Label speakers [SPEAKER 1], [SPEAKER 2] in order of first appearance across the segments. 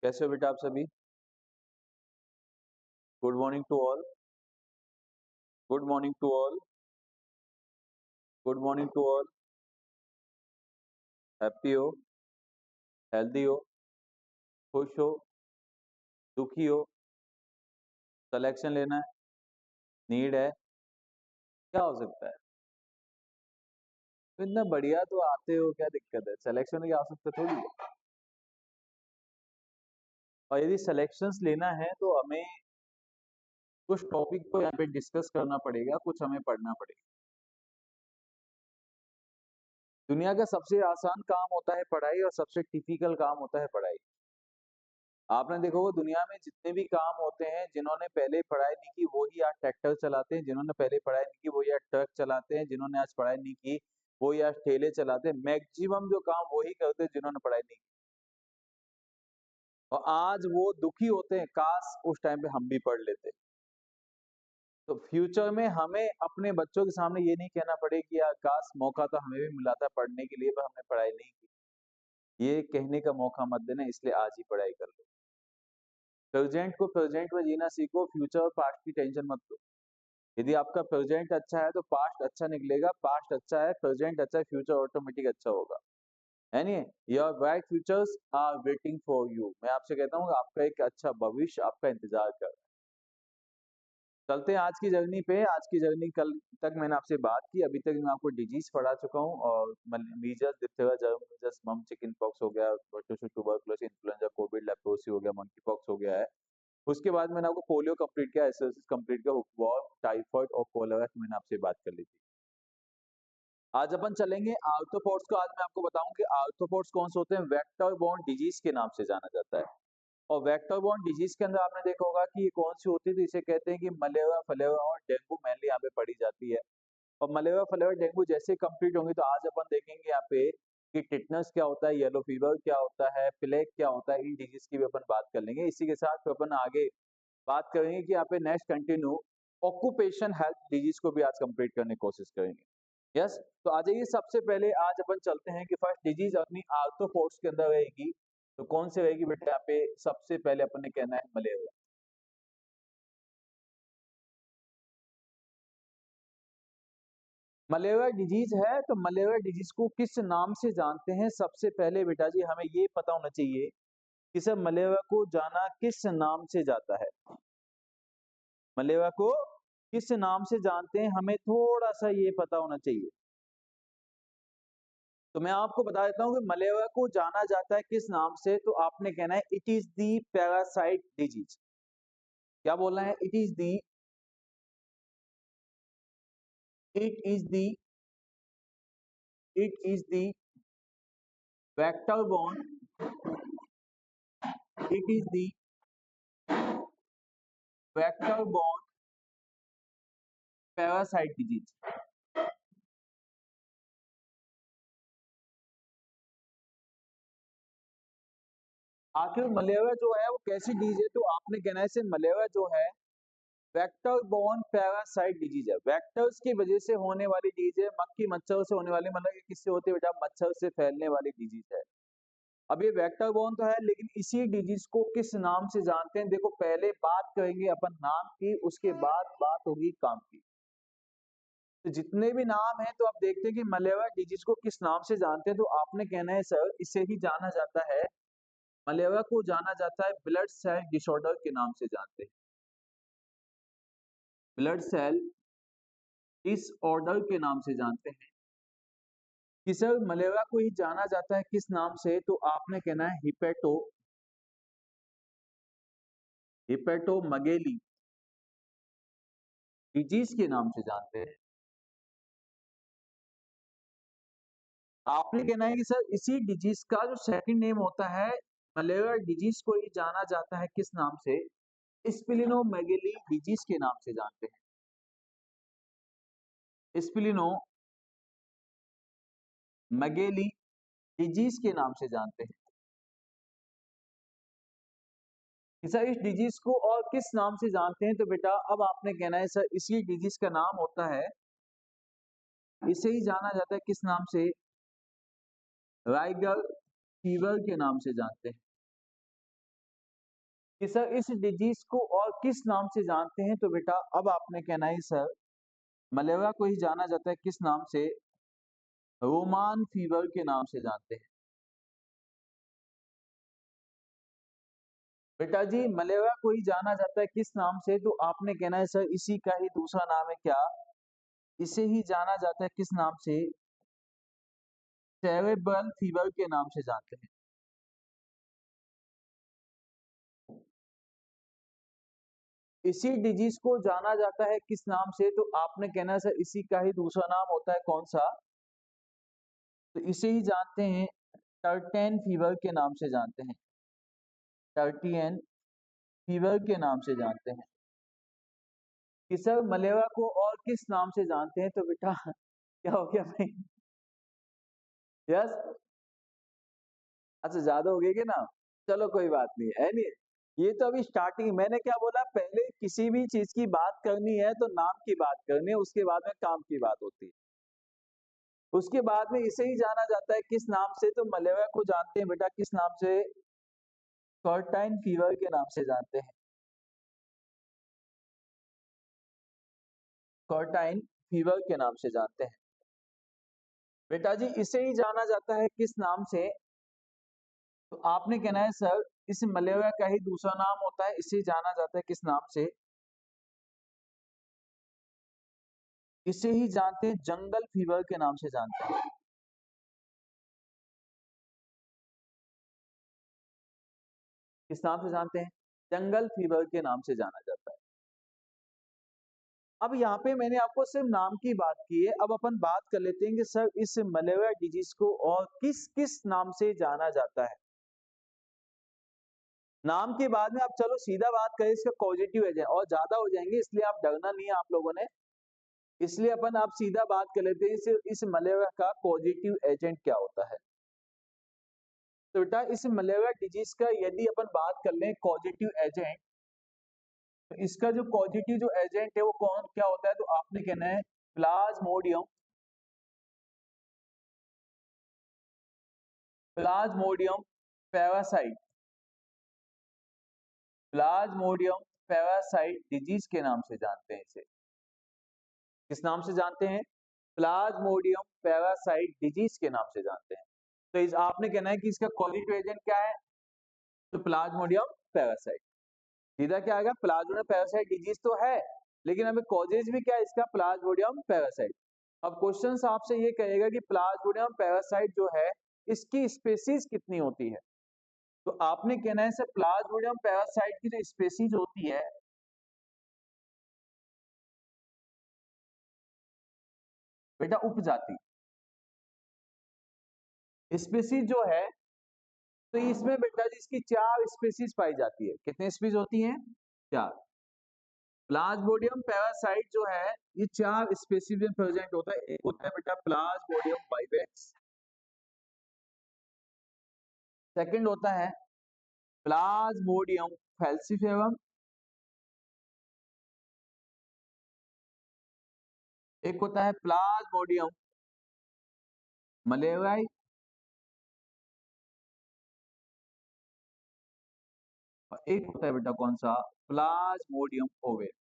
[SPEAKER 1] कैसे हो बेटा आप सभी? Good morning to all. Good morning to all. Good morning to all. Happy हो? हेल्दी हो? खुश हो? दुखी हो? सिलेक्शन लेना है? नीड है? क्या हो सकता है? तो इतना बढ़िया तो आते हो, क्या दिक्कत है? सिलेक्शन की आवश्यकता थोड़ी है। और यदि सिलेक्शंस लेना है तो हमें कुछ टॉपिक को यहाँ पे डिस्कस करना पड़ेगा, कुछ हमें पढ़ना पड़ेगा। दुनिया का सबसे आसान काम होता है पढ़ाई और सबसे टिपिकल काम होता है पढ़ाई। आपने देखा होगा दुनिया में जितने भी काम होते हैं, जिन्होंने पहले पढ़ाई नहीं की वही आज ट्रैक्टर चलाते हैं, जिन्होंने पहले पढ़ाई नहीं की वही आज ट्रक चलाते हैं, जिन्होंने आज पढ़ाई नहीं की वही आज ठेले चलाते हैं। मैक्सिमम जो काम वही करते हैं जिन्होंने पढ़ाई नहीं की। और आज वो दुखी होते हैं, काश उस टाइम पे हम भी पढ़ लेते। तो फ्यूचर में हमें अपने बच्चों के सामने ये नहीं कहना पड़े कि यार काश मौका तो हमें भी मिला था पढ़ने के लिए पर हमने पढ़ाई नहीं की। ये कहने का मौका मत देना, इसलिए आज ही पढ़ाई कर लो। प्रेजेंट को प्रेजेंट में जीना सीखो, फ्यूचर और पास्ट की टेंशन मत लो। यदि आपका प्रेजेंट अच्छा है तो पास्ट अच्छा निकलेगा, पास्ट अच्छा है, प्रेजेंट अच्छा है, फ्यूचर ऑटोमेटिक अच्छा होगा। है नहीं? Your bright futures are waiting for you. मैं आपसे कहता हूँ आपका एक अच्छा भविष्य आपका इंतजार कर रहा है। चलते हैं आज की जर्नी पे। आज की जर्नी कल तक मैंने आपसे बात की, अभी तक मैं आपको डिजीज पढ़ा चुका हूँ और मीजल्स, डिप्थीरिया, जर्मस, मम, चिकन पॉक्स हो गया, ट्यूबरकुलोसिस, इन्फ्लुएंजा, कोविड, लेप्रोसी हो गया, मंकी पॉक्स हो गया है। उसके बाद मैंने आपको पोलियो कंप्लीट किया, एसएसएस कंप्लीट किया, हुकवॉर्म, टाइफाइड और कोलेरा की मैंने आपसे बात कर ली थी। आज अपन चलेंगे आर्थ्रोपोड्स को। आज मैं आपको बताऊं कि आर्थ्रोपोड्स कौन से होते हैं। वेक्टर बोर्न डिजीज के नाम से जाना जाता है। और वेक्टर बोर्न डिजीज के अंदर आपने देखा होगा कि ये कौन सी होती है, तो इसे कहते हैं कि मलेरिया, फलेरिया और डेंगू मेनली यहाँ पे पढ़ी जाती है। और मलेरिया, फलेरिया, डेंगू जैसे कंप्लीट होंगे तो आज अपन देखेंगे यहाँ पे कि टिटनस क्या होता है, येलो फीवर क्या होता है, प्लेग क्या होता है। इन डिजीज की भी अपन बात कर लेंगे। इसी के साथ फिर अपन आगे बात करेंगे कि यहाँ पे next continue occupation health disease को भी आज कंप्लीट करने की कोशिश करेंगे। यस, तो आ जाइए। सबसे पहले आज अपन चलते हैं कि फर्स्ट डिजीज अपनी आर्थ्रोपोड्स के अंदर रहेगी। तो कौन सी रहेगी बेटा? यहाँ पे सबसे पहले अपन ने कहना है मलेरिया। मलेरिया डिजीज है तो मलेरिया डिजीज को किस नाम से जानते हैं? सबसे पहले बेटा जी हमें ये पता होना चाहिए कि सर मलेरिया को जाना किस नाम से जाता है। मलेरिया को किस नाम से जानते हैं, हमें थोड़ा सा ये पता होना चाहिए। तो मैं आपको बता देता हूँ कि मलेरिया को जाना जाता है किस नाम से। तो आपने कहना है it is the parasite disease. क्या बोलना है? It is the it is the vector borne it is the vector borne parasite disease. आखिर मलेरिया जो है वो कैसी डिजीज है? तो आपने कहना है से मलेरिया जो है वेक्टर बोर्न पैरासाइट डिजीज है। वेक्टर्स की वजह से होने वाली डिजीज है। मक्खी मच्छर से होने वाली, मतलब ये किससे होती है बेटा? मच्छर से फैलने वाली डिजीज है। अब ये वेक्टर बोर्न तो है, लेकिन इसी डिजीज को किस नाम से जानते हैं? देखो, पहले बात करेंगे अपन नाम की, उसके बाद बात होगी काम की। तो जितने भी नाम हैं तो आप देखते हैं कि मलेरिया डिजीज को किस नाम से जानते हैं। तो आपने कहना है सर इसे ही जाना जाता है, मलेरिया को जाना जाता है ब्लड सेल डिसऑर्डर के नाम से जानते हैं। ब्लड सेल डिसऑर्डर के नाम से जानते हैं कि सर मलेरिया को ही जाना जाता है किस नाम से। तो आपने कहना है हिपेटोमगेली डिजीज के नाम से जानते हैं। आपने कहना है कि सर इसी डिजीज का जो सेकंड नेम होता है, मलेरिया डिजीज को ही जाना जाता है किस नाम से? स्प्लिनोमेगेली डिजीज के नाम से जानते हैं। स्प्लिनोमेगेली डिजीज के नाम से जानते हैं कि सर इस डिजीज को और किस नाम से जानते हैं। तो बेटा अब आपने कहना है सर इसी डिजीज का नाम होता है, इसे ही जाना जाता है किस नाम से? राइगर फीवर के नाम से जानते हैं। कि सर इस डिजीज को और किस नाम से जानते हैं, तो बेटा अब आपने कहना है सर मलेरिया को ही जाना जाता है किस नाम से, रोमान फीवर के नाम से जानते हैं। बेटा जी मलेरिया को ही जाना जाता है किस नाम से, तो आपने कहना है सर इसी का ही दूसरा नाम है क्या, इसे ही जाना जाता है किस नाम से, सेरेब्रल फीवर के नाम से जानते हैं। इसी डिजीज को जाना जाता है किस नाम से, तो आपने कहना है सर इसी का ही दूसरा नाम होता है कौन सा, तो इसे ही जानते हैं टर्टेन फीवर के नाम से जानते हैं, टर्टियन फीवर के नाम से जानते हैं। कि सर मलेरिया को और किस नाम से जानते हैं, तो बेटा क्या हो गया भाई, यस, अच्छा ज्यादा हो गया कि ना, चलो कोई बात नहीं है नहीं, ये तो अभी स्टार्टिंग, मैंने क्या बोला, पहले किसी भी चीज की बात करनी है तो नाम की बात करनी है, उसके बाद में काम की बात होती है, उसके बाद में इसे ही जाना जाता है किस नाम से, तो मलेरिया को जानते हैं बेटा किस नाम से, कर्टाइन फीवर के नाम से जानते हैं, कर्टाइन फीवर के नाम से जानते हैं। बेटा जी इसे ही जाना जाता है किस नाम से, तो आपने कहना है सर इस मलेरिया का ही दूसरा नाम होता है, इसे जाना जाता है किस नाम से, इसे ही जानते हैं जंगल फीवर के नाम से जानते हैं। किस नाम से जानते हैं, जंगल फीवर के नाम से जाना जाता है। अब यहाँ पे मैंने आपको सिर्फ नाम की बात की है, अब अपन बात कर लेते हैं कि सर इस मलेरिया डिजीज को और किस किस नाम से जाना जाता है। नाम के बाद में आप चलो सीधा बात करें इसका पॉजिटिव एजेंट, और ज्यादा हो जाएंगे इसलिए आप डरना नहीं है आप लोगों ने, इसलिए अपन आप सीधा बात कर लेते हैं इस मलेरिया का पॉजिटिव एजेंट क्या होता है। तो बेटा इस मलेरिया डिजीज का यदि अपन बात कर लें पॉजिटिव एजेंट, तो इसका जो पॉजिटिव जो एजेंट है वो कौन क्या होता है, तो आपने कहना है Plasmodium, Plasmodium parasite, Plasmodium parasite disease के नाम से जानते हैं इसे। किस नाम से जानते हैं, प्लाज्मोडियम पैरासाइट डिजीज के नाम से जानते हैं। तो इस आपने कहना है कि इसका पॉजिटिव एजेंट क्या है, तो प्लाज्मोडियम पैरासाइट, सीधा क्या आएगा, प्लाज्मोडियम पैरासाइट डिजीज तो है, लेकिन हमें कॉजेज भी क्या है इसका, प्लाज्मोडियम पैरासाइट। अब क्वेश्चन आपसे ये कहेगा कि प्लाज्मोडियम पैरासाइट जो है इसकी स्पेसीज कितनी होती है, तो आपने कहना है सर प्लाज्मोडियम पैरासाइट की जो स्पेसीज होती है, बेटा उपजाति स्पेसीज जो है, तो इसमें बेटा जी इसकी 4 स्पेसीज पाई जाती है, कितने स्पीसीज होती हैं, 4। प्लाज्मोडियम पैरासाइट जो है ये 4 स्पेसीज में प्रेजेंट होता है, एक होता है बेटा प्लाज्मोडियम वाइवेक्स, सेकंड होता है प्लाज्मोडियम फैल्सिफेरम, एक होता है प्लाज्मोडियम मलेरियाई, और एक होता है बेटा कौन सा, प्लाज्मोडियम ओवेल,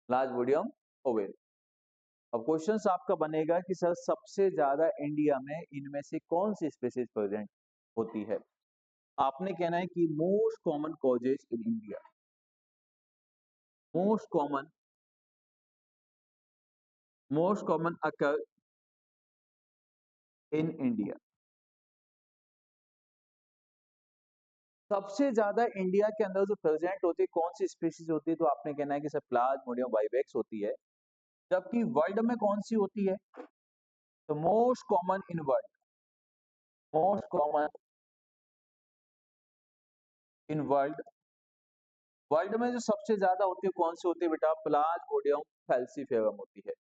[SPEAKER 1] प्लाज्मोडियम ओवेल। अब क्वेश्चन आपका बनेगा कि सर सबसे ज्यादा इंडिया में इनमें से कौन सी स्पीसीज प्रेजेंट होती है, आपने कहना है कि most common causes in India, most common occur in India, सबसे ज्यादा इंडिया के अंदर जो प्रेजेंट होती है कौन सी स्पीसीज होती है, तो आपने कहना है कि सर प्लाज्मोडियम वाइवेक्स होती है, जबकि वर्ल्ड में कौन सी होती है, तो most common in world, most common in world, world में जो सबसे ज्यादा होती है कौन सी होती है बेटा, प्लाज्मोडियम फैल्सिफेरम होती है।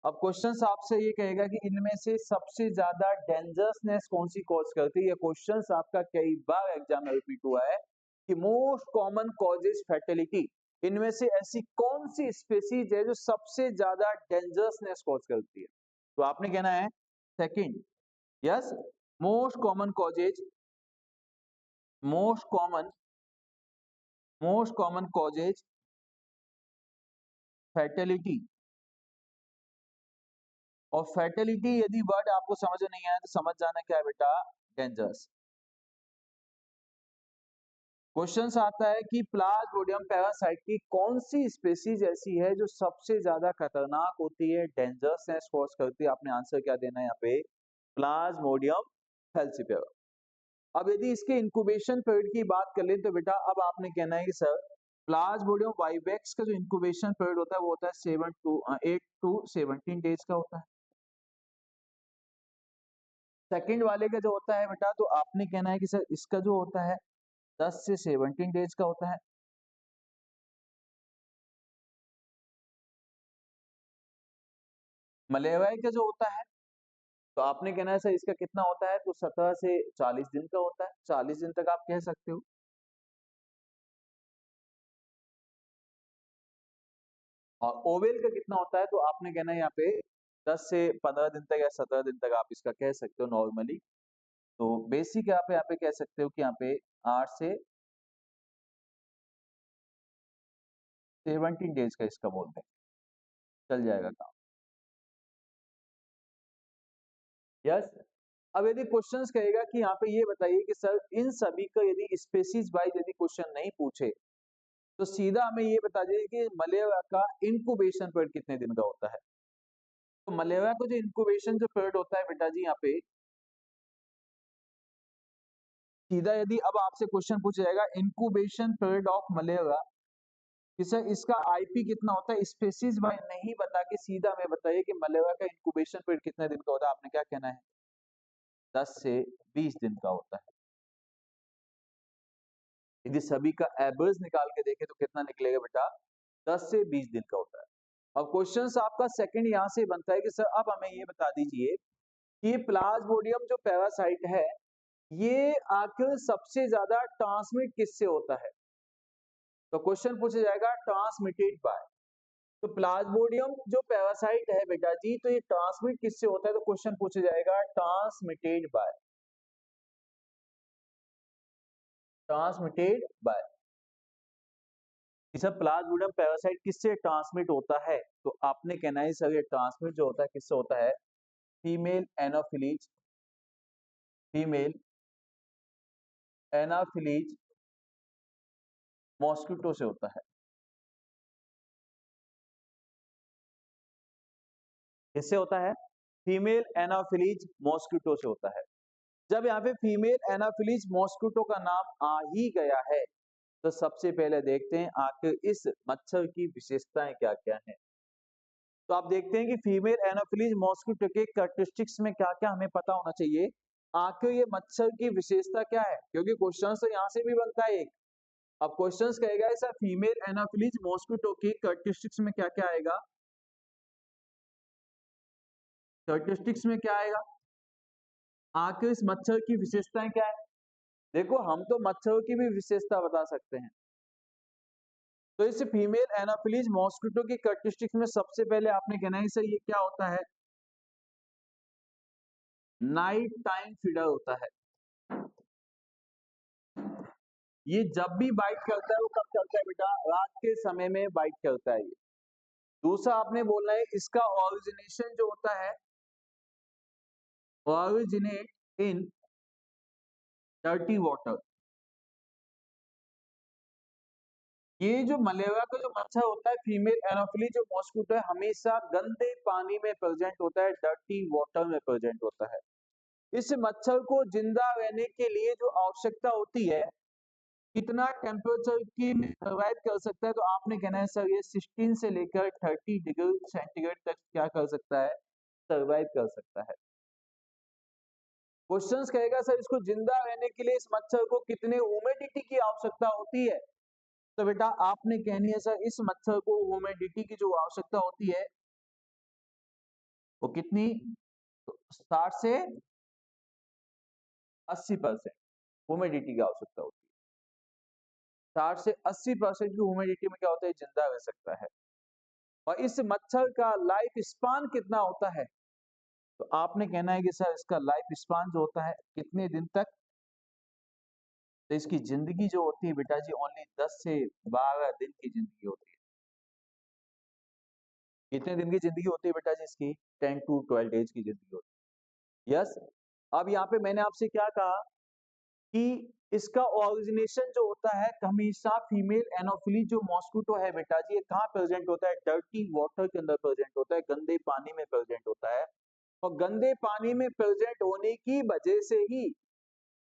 [SPEAKER 1] अब क्वेश्चन आपसे ये कहेगा कि इनमें से सबसे ज्यादा डेंजरसनेस कौन सी कॉज करती है, ये क्वेश्चन आपका कई बार एग्जाम में रिपीट हुआ है कि मोस्ट कॉमन कॉजेज फैटेलिटी, इनमें से ऐसी कौन सी स्पीसीज है जो सबसे ज्यादा डेंजरसनेस कॉज करती है, तो आपने कहना है second, yes, most common causes most common causes fatality. और फैटेलिटी यदि वर्ड आपको समझ में नहीं आया तो समझ जाना क्या है बेटा, डेंजरस। क्वेश्चन आता है कि प्लाज्मोडियम पैरासाइट की कौन सी स्पीसीज ऐसी है जो सबसे ज्यादा खतरनाक होती है, डेंजरसनेस कॉज करती है। आपने आंसर क्या देना है यहाँ पे, प्लाज्मोडियम फैल्सिपारा। अब यदि इसके इंक्यूबेशन पीरियड की बात कर लें तो बेटा अब आपने कहना है कि सर प्लाज्मोडियम वाइवेक्स का जो इंक्यूबेशन पीरियड होता है वो होता है 8 to 17 डेज का होता है। सेकंड वाले का जो होता है बेटा तो आपने कहना है कि सर इसका जो होता है 10 से 17 डेज का होता है। मलेरिया का जो होता है तो आपने कहना है सर इसका कितना होता है, तो 17 से 40 दिन का होता है। 40 दिन तक आप कह सकते हो। और ओवेल का कितना होता है तो आपने कहना है यहाँ पे 10 से 15 दिन तक या 17 दिन तक आप इसका कह सकते हो नॉर्मली। तो बेसिक आप यहाँ पे कह सकते हो कि यहाँ पे 8 से 17 डेज का इसका बोलते हैं, चल जाएगा काम। यस। अब यदि क्वेश्चंस कहेगा कि यहाँ पे ये बताइए कि सर इन सभी का यदि स्पेसीज वाइज यदि क्वेश्चन नहीं पूछे तो सीधा हमें ये बता दीजिए कि मलेरिया का इंक्यूबेशन पीरियड कितने दिन का होता है। तो मलेरिया का जो इंक्यूबेशन जो पीरियड होता है बेटा जी यहाँ पे सीधा यदि अब आपसे क्वेश्चन पूछा जाएगा इंक्यूबेशन पीरियड ऑफ मलेरिया कि सर इसका आईपी कितना होता है, स्पेसीज वाइज नहीं बता के सीधा हमें बताइए कि मलेरिया का इंक्यूबेशन पीरियड कितने दिन का होता है। आपने क्या कहना है, 10 से 20 दिन का होता है। यदि सभी का एवरेज निकाल के देखें तो कितना निकलेगा बेटा, 10 से 20 दिन का होता है। अब क्वेश्चन आपका सेकंड यहां से बनता है कि सर अब हमें ये बता दीजिए कि प्लाज्मोडियम जो पैरासाइट है ये आखिर सबसे ज्यादा ट्रांसमिट किससे होता है। तो क्वेश्चन पूछा जाएगा ट्रांसमिटेड बाय। तो प्लाज्मोडियम जो पैरासाइट है बेटा जी तो ये ट्रांसमिट किससे होता है, तो क्वेश्चन पूछा जाएगा transmitted by. Sir Plasmodium parasite किससे ट्रांसमिट होता है, तो आपने कहना है सर ये ट्रांसमिट जो होता है किससे होता है, फीमेल एनाफिलीज मॉस्किटो से होता है। किससे होता है, फीमेल एनाफिलीज मॉस्किटो से होता है। जब यहाँ पे फीमेल एनाफिलीज मॉस्किटो का नाम आ ही गया है तो सबसे पहले देखते हैं आखिर इस मच्छर की विशेषताएं क्या क्या हैं। तो आप देखते हैं कि फीमेल एनाफिलीज मॉस्किटो के कैरेक्टरिस्टिक्स में क्या क्या हमें पता होना चाहिए, आखिर ये मच्छर की विशेषता क्या है, क्योंकि क्वेश्चन तो यहाँ से भी बनता है एक। अब क्वेश्चन कहेगा सर फीमेल एनाफिलीज मॉस्किटो की कैरेक्टरिस्टिक्स में क्या क्या आएगा, कैरेक्टरिस्टिक्स में क्या आएगा, आखिर इस मच्छर की विशेषताएं क्या है। देखो हम तो मच्छरों की भी विशेषता बता सकते हैं। तो इस फीमेल एनाफिलीज मॉस्किटो की कैरेक्टरिस्टिक्स में सबसे पहले आपने कहना है सर ये क्या होता है, नाइट टाइम फीडर होता है। ये जब भी बाइट करता है वो कब करता है बेटा, रात के समय में बाइट करता है ये। दूसरा आपने बोलना है इसका ओरिजिनेशन जो होता है, ओरिजिनेट इन डर्टी वाटर। ये जो मलेरिया का जो मच्छर होता है फीमेल एनाफिली जो मॉस्किटो है हमेशा गंदे पानी में प्रेजेंट होता है, डर्टी वाटर में प्रेजेंट होता है। इस मच्छर को जिंदा रहने के लिए जो आवश्यकता होती है, कितना टेम्परेचर की सर्वाइव कर सकता है, तो आपने कहना है सर ये 16 से लेकर 30 डिग्री सेंटीग्रेड तक क्या कर सकता है, सर्वाइव कर सकता है। क्वेश्चंस कहेगा सर इसको जिंदा रहने के लिए इस मच्छर को कितने ह्यूमिडिटी की आवश्यकता होती है, तो बेटा आपने कहनी है सर इस मच्छर को ह्यूमिडिटी की जो आवश्यकता होती है वो कितनी, 60 से 80% ह्यूमिडिटी की आवश्यकता होती है। 60 से 80% की ह्यूमिडिटी में क्या होता है, जिंदा रह सकता है। और इस मच्छर का लाइफ स्पान कितना होता है, तो आपने कहना है कि सर इसका लाइफ स्पान जो होता है कितने दिन तक, तो इसकी जिंदगी जो होती है बेटा जी ओनली 10 से 12 दिन की जिंदगी होती है। कितने दिन की जिंदगी होती है बेटा जी इसकी? 10 to 12 डेज की जिंदगी होती है। यस। अब यहाँ पे मैंने आपसे क्या कहा कि इसका ओरिजिनेशन जो होता है हमेशा फीमेल एनोफिली जो मॉस्किटो है बेटा जी, ये कहाँ प्रेजेंट होता है? डर्टी वाटर के अंदर प्रेजेंट होता है, गंदे पानी में प्रेजेंट होता है। और गंदे पानी में प्रेजेंट होने की वजह से ही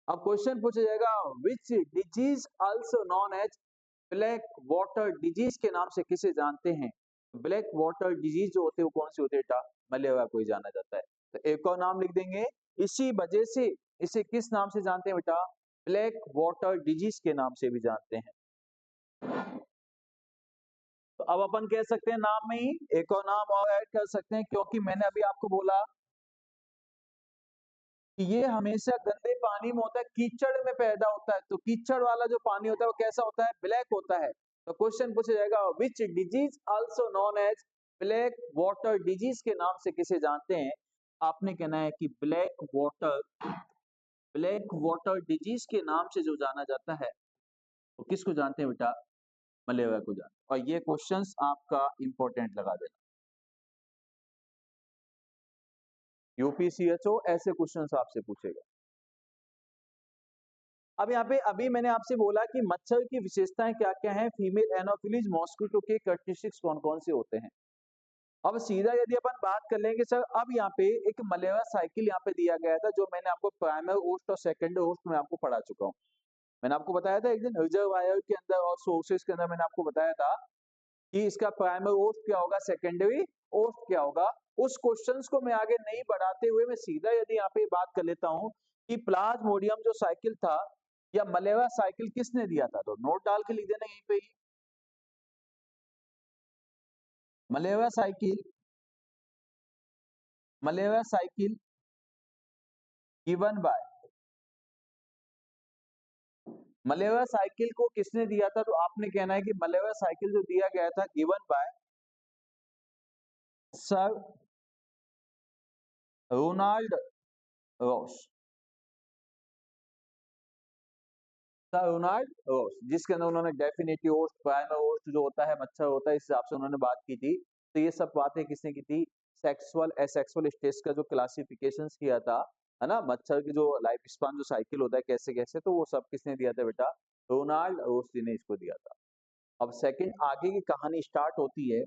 [SPEAKER 1] अब क्वेश्चन पूछा जाएगा, which disease also known as black water disease के नाम से किसे जानते हैं? ब्लैक वाटर डिजीज जो होते हैं वो कौन सी होती है बेटा? मलेरिया को ही जाना जाता है। तो एक और नाम लिख देंगे, इसी वजह से इसे किस नाम से जानते हैं बेटा? ब्लैक वाटर डिजीज के नाम से भी जानते हैं। तो अब अपन कह सकते हैं नाम में ही एक और नाम और ऐड कर सकते हैं, क्योंकि मैंने अभी आपको बोला कि ये हमेशा गंदे पानी में होता है, कीचड़ में पैदा होता है। तो कीचड़ वाला जो पानी होता है वो कैसा होता है? ब्लैक होता है। तो क्वेश्चन पूछा जाएगा, which disease also known as black water disease के नाम से किसे जानते हैं? आपने कहना है कि ब्लैक वाटर डिजीज के नाम से जो जाना जाता है वो किसको जानते हैं बेटा? मलेरिया को जानते हैं। और ये क्वेश्चंस आपका इंपॉर्टेंट लगा देना, यूपीसीएचओ ऐसे क्वेश्चंस आपसे पूछेगा। अब यहाँ पे अभी मैंने आपसे बोला कि मच्छर की विशेषताएं क्या क्या हैं, फीमेल एनोफिलीज मॉस्किटो के कैरेक्टरिस्टिक्स कौन कौन से होते हैं। अब सीधा यदि अपन बात कर लेंगे सर, अब यहाँ पे एक मलेरिया साइकिल यहाँ पे दिया गया था, जो मैंने आपको प्राइमरी होस्ट और सेकेंडरी होस्ट में आपको पढ़ा चुका हूँ। मैंने आपको बताया था एक दिन रिजर्वायर के अंदर और सोर्सेज के अंदर मैंने आपको बताया था कि इसका प्राइमरी होस्ट क्या होगा, सेकेंडरी होस्ट क्या होगा। उस क्वेश्चंस को मैं आगे नहीं बढ़ाते हुए मैं सीधा यदि यहाँ पे बात कर लेता हूँ कि प्लाज्मोडियम जो साइकिल था या मलेरिया साइकिल किसने दिया था, तो नोट डाल के लिख देना यहीं पे ही, malaria cycle, malaria cycle given by, malaria cycle को किसने दिया था? तो आपने कहना है कि मलेरिया साइकिल जो दिया गया था given by sir Ronald Ross, sir Ronald Ross, जिसके अंदर उन्होंने डेफिनेटिव होस्ट, प्राइमरी होस्ट जो होता है मच्छर होता है, इस हिसाब से उन्होंने बात की थी। तो ये सब बातें किसने की थी? सेक्सुअल एसेक्सुअल स्टेज का जो क्लासिफिकेशंस किया था, है ना, मच्छर की जो लाइफ स्पान जो साइकिल होता है कैसे कैसे, तो वो सब किसने दिया था बेटा? रोनाल्ड रोस जी ने इसको दिया था। अब सेकंड आगे की कहानी स्टार्ट होती है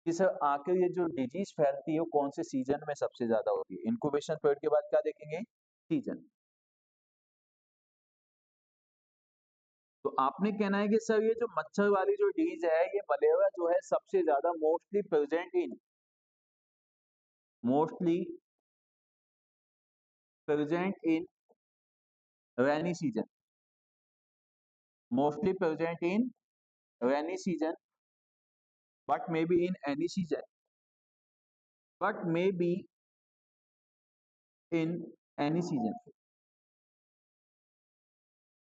[SPEAKER 1] कि सर आखिर ये जो डिजीज फैलती है वो कौन से सीजन में सबसे ज्यादा होती है। इंक्यूबेशन पीरियड के बाद क्या देखेंगे? सीजन। तो आपने कहना है कि सर ये जो मच्छर वाली जो डिजीज है ये मलेरिया जो है सबसे ज्यादा mostly present in rainy season, mostly present in rainy season, but may be in any season, but may be in any season,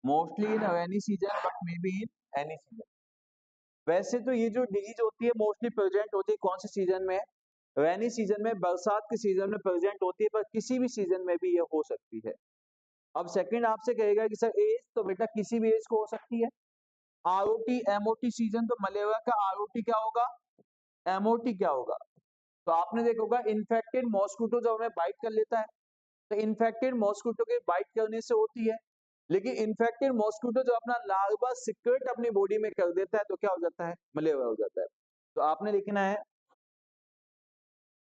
[SPEAKER 1] mostly in rainy season but may be in any season. वैसे तो ये जो disease होती है mostly present होती है कौन से सीजन में? रेनी सीजन में, बरसात के सीजन में प्रेजेंट होती है, पर किसी भी सीजन में भी ये हो सकती है। अब सेकंड आपसे कहेगा कि सर एज, तो बेटा किसी भी एज को हो सकती है। आरओटी एमओटी सीजन, तो मलेरिया का आरओटी क्या होगा, एमओटी क्या होगा? तो आपने देखा होगा इन्फेक्टेड मॉस्किटो जब हमें बाइट कर लेता है, तो इन्फेक्टेड मॉस्किटो के बाइट करने से होती है। लेकिन इन्फेक्टेड मॉस्किटो जो अपना लार्वा सिक्रेट अपनी बॉडी में कर देता है तो क्या हो जाता है? मलेरिया हो जाता है। तो आपने लिखना है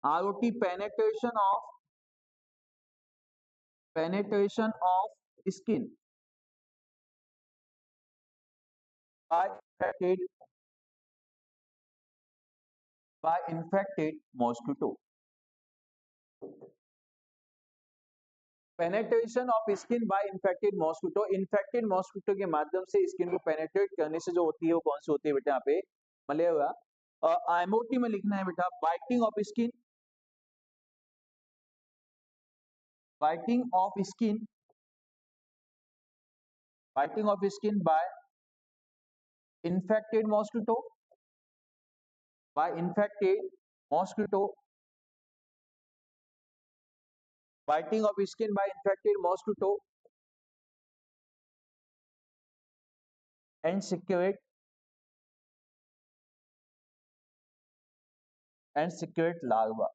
[SPEAKER 1] ROT penetration of skin by infected mosquito, penetration of skin by infected mosquito, infected mosquito के माध्यम से स्किन को पेनेट्रेट करने से जो होती है वो कौन सी होती है बेटा? यहाँ पे मलेरिया। आईएमओटी में लिखना है बेटा biting of skin, biting of skin, biting of skin by infected mosquito, by infected mosquito, biting of skin by infected mosquito and secrete larva.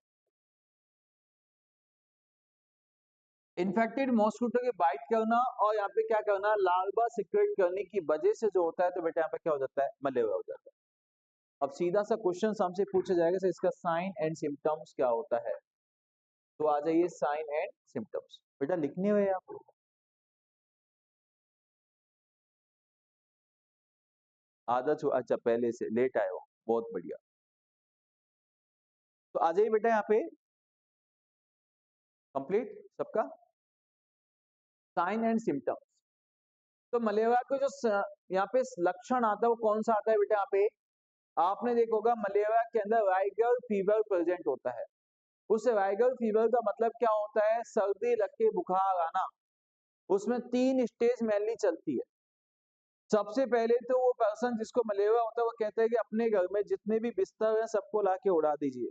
[SPEAKER 1] Infected mosquito के बाइट करना और यहाँ पे क्या करना, लार्वा सिक्रेट करने की वजह से जो होता है तो बेटा यहाँ पे क्या हो जाता है, मलेरिया हो जाता है। अब सीधा सा क्वेश्चन हमसे पूछा जाएगा सर इसका साइन एंड सिम्टम्स क्या होता है, तो आ जाइए साइन एंड सिम्टम्स। बेटा लिखने हुए आपको, आदत हो, अच्छा पहले से लेट आए हो, बहुत बढ़िया। तो आ जाइए बेटा यहाँ पे, कंप्लीट सबका साइन एंड सिम्टम्स। तो मलेरिया को जो यहाँ पे लक्षण आता है वो कौन सा आता है बेटा, यहाँ पे आपने देखा होगा मलेरिया के अंदर वाइगल फीवर प्रेजेंट होता है। उस वाइगल फीवर का मतलब क्या होता है, सर्दी लग के बुखार आना। उसमें 3 स्टेज मेनली चलती है। सबसे पहले तो वो पर्सन जिसको मलेरिया होता है वो कहता है कि अपने घर में जितने भी बिस्तर हैं सबको ला के उड़ा दीजिए,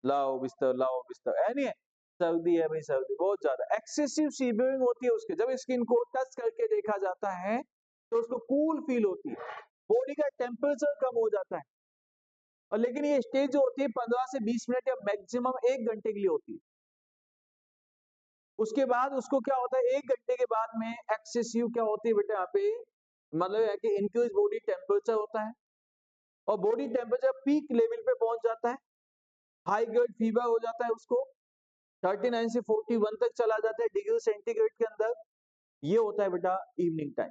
[SPEAKER 1] लाओ बिस्तर लाओ बिस्तर, है नहीं है, सर्दी है भाई सर्दी बहुत ज्यादा, एक्सेसिव शिवरिंग होती है उसके। जब स्किन को टच करके देखा जाता है तो उसको कूल फील होती है, बॉडी का टेम्परेचर कम हो जाता है। और लेकिन ये स्टेज जो होती है 15 से 20 मिनट या मैक्सिमम 1 घंटे के लिए होती है। उसके बाद उसको क्या होता है, 1 घंटे के बाद में एक्सेसिव क्या होती है बेटा यहाँ पे, मतलब है कि इंक्रीज बॉडी टेम्परेचर होता है और बॉडी टेम्परेचर पीक लेवल पे पहुंच जाता है, हाई ग्रेड फीवर हो जाता है उसको, 39 से 41 तक चला जाता है डिग्री सेंटीग्रेड के अंदर। ये होता है बेटा इवनिंग टाइम।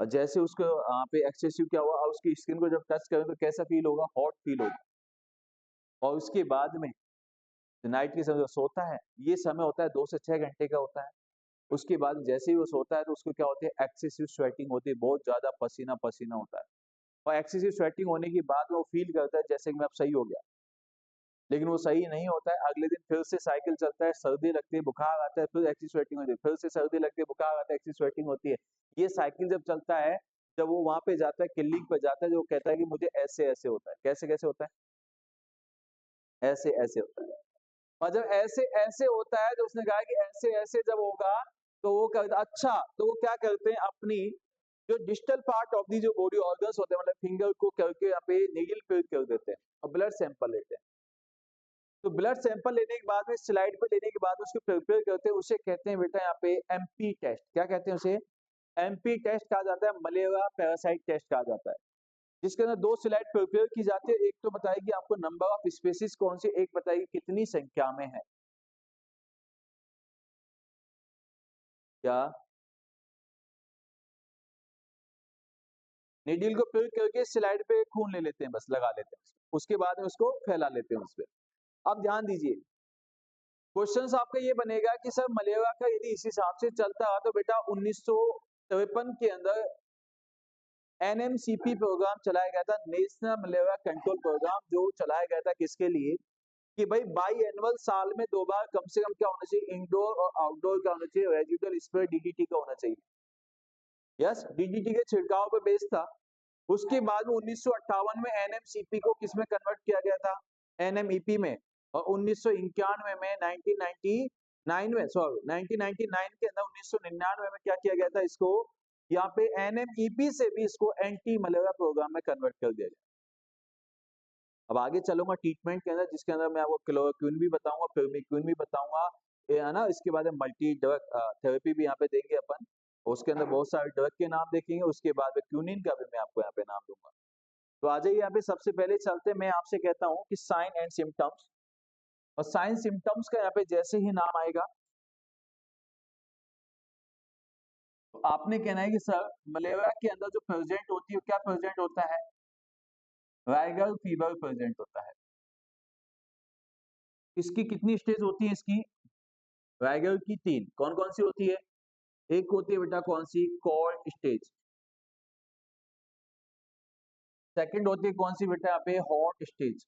[SPEAKER 1] और जैसे उसको यहाँ पे एक्सेसिव क्या हुआ, उसकी स्किन को जब टच करें तो कैसा फील होगा, हॉट फील होगा। और उसके बाद में नाइट के समय जो सोता है, ये समय होता है 2 से 6 घंटे का होता है। उसके बाद जैसे ही वो सोता है तो उसको क्या होती है, एक्सेसिव स्वेटिंग होती है, बहुत ज्यादा पसीना पसीना होता है। और एक्सेसिव स्वेटिंग होने के बाद वो फील करता है जैसे कि मैं अब सही हो गया, लेकिन वो सही नहीं होता है। अगले दिन फिर से साइकिल चलता है, सर्दी लगती है बुखार आता है, फिर एक्सेसिव स्वेटिंग होती है, फिर से सर्दी लगती है बुखार आता है, एक्सेसिव स्वेटिंग होती है। ये साइकिल जब चलता है, जब वो वहां पे जाता है क्लिनिक पे जाता है, जो कहता है कि मुझे ऐसे ऐसे होता है, कैसे कैसे होता है, ऐसे ऐसे होता है। और जब ऐसे ऐसे होता है तो उसने कहा कि ऐसे ऐसे जब होगा तो वो करता, अच्छा तो वो क्या करते हैं, अपनी जो डिजिटल पार्ट ऑफ दी जो बॉडी ऑर्गन्स होते हैं, मतलब फिंगर को करके यहाँ पे नीडल फिल कर देते हैं और ब्लड सैंपल लेते हैं। तो ब्लड सैंपल लेने के बाद में स्लाइड पे लेने के बाद उसको प्रिपेयर करते हैं, उसे कहते हैं बेटा यहाँ पे एमपी टेस्ट। क्या कहते हैं उसे, एमपी टेस्ट कहा जाता है, मलेरिया पैरासाइट टेस्ट कहा जाता है। जिसके अंदर 2 स्लाइड प्रिपेयर की जाती है, एक तो बताएगी आपको नंबर ऑफ स्पेसिस कौन सी, एक बताएगी कितनी संख्या में है। क्या, नीडल को प्रिक करके स्लाइड पे खून ले लेते हैं, बस लगा लेते हैं, उसके बाद में उसको फैला लेते हैं उस पर। अब ध्यान दीजिए, क्वेश्चन आपका ये बनेगा कि सर मलेरिया का यदि इस हिसाब से चलता है तो बेटा 1953 के अंदर एनएमसीपी प्रोग्राम चलाया गया था, नेशनल मलेरिया कंट्रोल प्रोग्राम, जो चलाया गया था किसके लिए, कि भाई बाई एनुअल साल में 2 बार कम से कम क्या होना चाहिए, इंडोर और आउटडोर का होना चाहिए, रेजिडुअल स्प्रे डीडीटी का होना चाहिए। यस, डीडीटी के छिड़काव पे बेस्ड था। उसके बाद में 1958 में एनएमसीपी को किसमें कन्वर्ट किया गया था, एनएमईपी में। और 1991 में 1999 में, सॉरी 1999 के अंदर 1999 में क्या किया गया था, इसको यहाँ पे एनएमईपी से भी इसको एंटी मलेरिया प्रोग्राम में कन्वर्ट कर दिया गया। अब आगे चलूंगा ट्रीटमेंट के अंदर, जिसके अंदर मैं आपको क्लोरोक्विन भी बताऊंगा, फिर्मिक्विन भी बताऊंगा, ये है ना। इसके बाद मल्टी ड्रग थेरेपी भी यहाँ पे देंगे अपन, उसके अंदर बहुत सारे ड्रग के नाम देखेंगे, उसके बाद में क्यूनिन का भी मैं आपको यहाँ पे नाम दूंगा। तो आ जाइए यहाँ पे, सबसे पहले चलते मैं आपसे कहता हूँ कि साइन एंड सिम्टम्स। और साइन सिम्टम्स का यहाँ पे जैसे ही नाम आएगा तो आपने कहना है कि सर मलेरिया के अंदर जो प्रेजेंट होती है क्या प्रेजेंट होता है, वायरल फीवर प्रेजेंट होता है। इसकी कितनी स्टेज होती है, इसकी वायरल की 3, कौन कौन सी होती है, एक होती है बेटा कौन सी, कोल्ड स्टेज। सेकंड होती है कौन सी बेटा यहाँ पे, hot stage,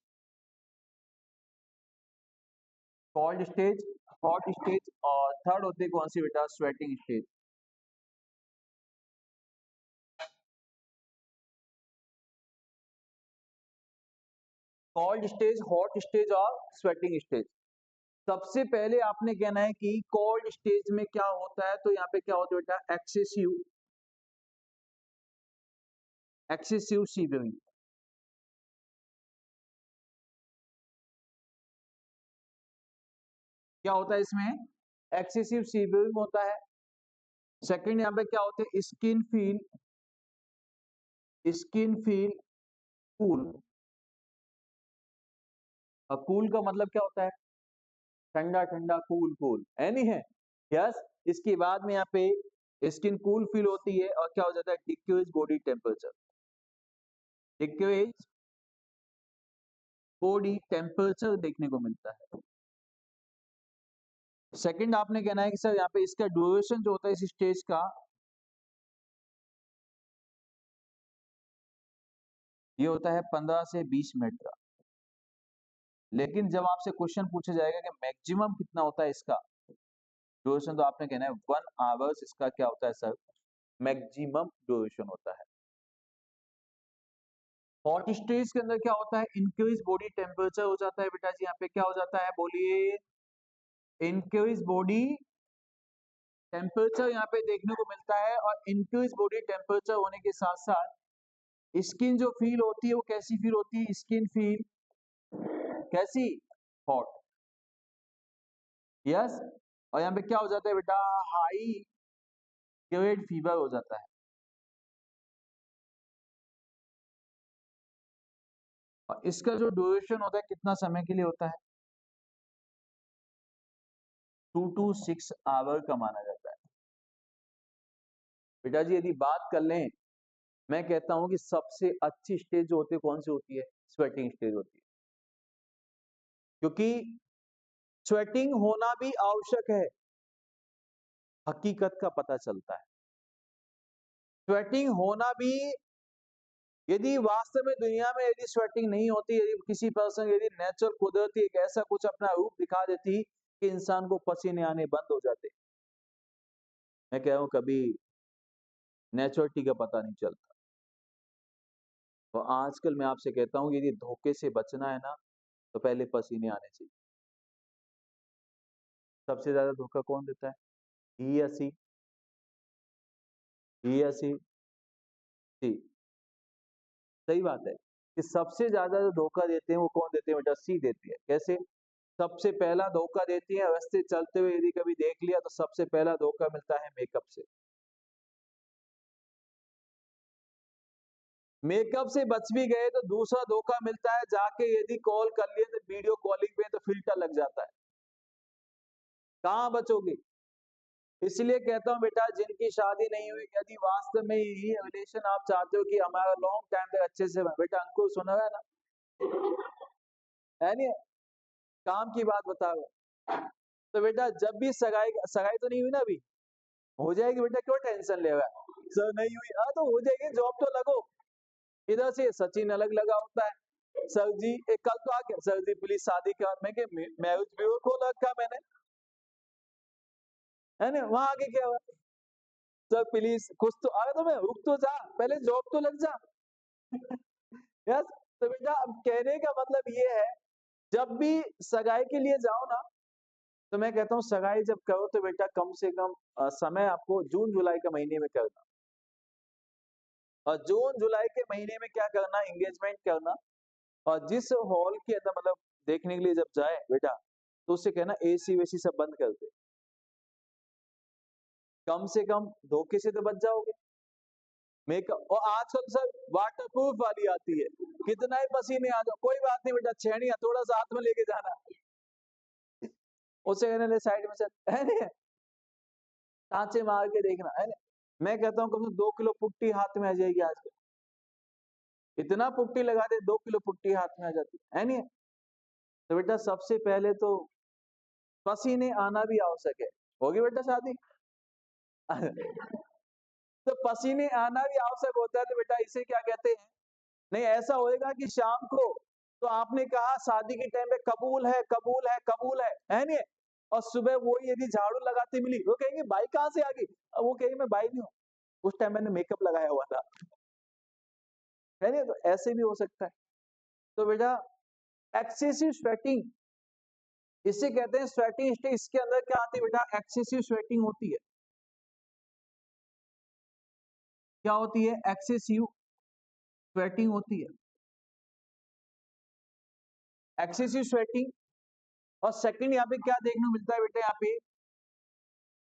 [SPEAKER 1] cold stage, hot stage. और थर्ड होती है कौन सी बेटा, sweating stage. Cold stage, hot stage और स्वेटिंग स्टेज। सबसे पहले आपने कहना है कि कोल्ड स्टेज में क्या होता है, तो यहाँ पे क्या होता है बेटा, एक्सेसिव एक्सेसिव शिवरिंग। क्या होता है इसमें? एक्सेसिव शिवरिंग होता है। सेकंड यहाँ पे क्या होते हैं? Skin feel cool. और कूल का मतलब क्या होता है? ठंडा ठंडा, कूल कूल, है नहीं है? यस। इसके बाद में यहाँ पे स्किन कूल फील होती है और क्या हो जाता है? Decrease body temperature. Decrease body temperature देखने को मिलता है। सेकंड आपने कहना है कि सर यहाँ पे इसका ड्यूरेशन जो होता है इस स्टेज का, ये होता है 15 से 20 मिनट का। लेकिन जब आपसे क्वेश्चन पूछा जाएगा कि मैक्सिमम कितना होता है इसका ड्यूरेशन, तो आपने कहना है 1 आवर्स इसका क्या होता है सर? मैक्सिमम ड्यूरेशन होता है। हॉट स्टेज के अंदर क्या होता है? इंक्रीज बॉडी टेम्परेचर हो जाता है बेटा जी। यहाँ पे क्या हो जाता है? बोलिए। इंक्रीज बॉडी टेम्परेचर यहाँ पे देखने को मिलता है। और इंक्रीज बॉडी टेम्परेचर होने के साथ साथ स्किन जो फील होती है वो कैसी फील होती है? स्किन फील कैसी? हॉट। यस। और यहाँ पे क्या हो जाता है बेटा? हाई ग्रेड फीवर हो जाता है। और इसका जो ड्यूरेशन होता है कितना समय के लिए होता है? 2 to 6 आवर का माना जाता है। बेटा जी यदि बात कर लें, मैं कहता हूं कि सबसे अच्छी स्टेज जो होती है कौन सी होती है? स्वेटिंग स्टेज होती है। क्योंकि स्वेटिंग होना भी आवश्यक है, हकीकत का पता चलता है। स्वेटिंग होना भी, यदि वास्तव में दुनिया में यदि स्वेटिंग नहीं होती, यदि किसी पर्सन यदि नेचुरल कुदरती एक ऐसा कुछ अपना रूप दिखा देती कि इंसान को पसीने आने बंद हो जाते, मैं कह रहा हूं कभी नेचुरलिटी का पता नहीं चलता। तो आजकल मैं आपसे कहता हूं यदि धोखे से बचना है ना, तो पहले पसीने आने चाहिए। सबसे ज्यादा धोखा कौन देता है? ही या सी? ही या सी? सी। सही बात है कि सबसे ज्यादा जो धोखा देते हैं वो कौन देते हैं बेटा? सी देती है। कैसे? सबसे पहला धोखा देती है, रास्ते चलते हुए यदि कभी देख लिया तो सबसे पहला धोखा मिलता है मेकअप से। मेकअप से बच भी गए तो दूसरा धोखा मिलता है, जाके यदि कॉल कर लिए तो वीडियो कॉलिंग पे तो फिल्टर लग जाता है। कहां बचोगे? इसलिए कहता हूं बेटा जिनकी शादी नहीं हुई, यदि वास्तव में यही रिलेशन आप चाहते हो कि हमारा लॉन्ग टाइम तक अच्छे से बने, बेटा अंकुर सुना है ना? है नहीं? काम की बात बता रहा। तो बेटा जब भी सगाई सगाई तो नहीं हुई ना अभी, हो जाएगी बेटा, क्यों टेंशन ले रहा है? सर नहीं हुई, हाँ तो हो जाएगी, जॉब तो लगो। इधर से सचिन अलग लगा होता है, सर जी एक कल तो आ गया, सर जी प्लीज शादी का, मैं मैरिज ब्यूरो खोल रखा मैंने, है ना? वहां आगे क्या हुआ? सर प्लीज कुछ तो आ, तो मैं रुक तो जा, पहले जॉब तो लग जा। यस। तो बेटा अब कहने का मतलब ये है, जब भी सगाई के लिए जाओ ना, तो मैं कहता हूँ सगाई जब करो तो बेटा कम से कम समय आपको जून जुलाई के महीने में करना। और जून जुलाई के महीने में क्या करना? एंगेजमेंट करना। और जिस हॉल के अंदर मतलब देखने के लिए जब जाए बेटा, तो उससे कहना एसी वेसी सब बंद कर दे। कम से कम धोखे से तो बच जाओगे। मेकअप और आजकल सर वाटरप्रूफ वाली आती है, कितना ही पसीने आ जाओ कोई बात नहीं बेटा, छेड़िया थोड़ा सा हाथ में लेके जाना, उसे कहने ले साइड में चल, है नहीं? सांचे मार के देखना, है नहीं? मैं कहता हूँ कम से 2 किलो पुट्टी हाथ में आ जाएगी आजकल। इतना पुट्टी लगा दे, 2 किलो पुट्टी हाथ में आ जाती है नहीं? तो बेटा सबसे पहले तो पसीने आना भी आवश्यक है। होगी बेटा शादी? तो पसीने आना भी आवश्यक होता है, तो बेटा इसे क्या कहते हैं? नहीं ऐसा होएगा कि शाम को तो आपने कहा शादी के टाइम पे कबूल है कबूल है कबूल है नहीं? और सुबह वो यदि झाड़ू लगाती मिली, वो कहेंगे भाई कहाँ से आ गई? अब वो कहेंगे मैं भाई नहीं हूँ, उस टाइम मैंने मेकअप लगाया हुआ था, है नहीं? तो ऐसे भी हो सकता है। तो बेटा एक्सेसिव स्वेटिंग इसे कहते हैं स्वेटिंग स्टेज। इसके अंदर क्या आती है बेटा? एक्सेसिव स्वेटिंग होती है। क्या होती है? एक्सेसिव स्वेटिंग होती है, एक्सेसिव स्वेटिंग। और सेकंड यहाँ पे क्या देखने को मिलता है बेटा, यहाँ पे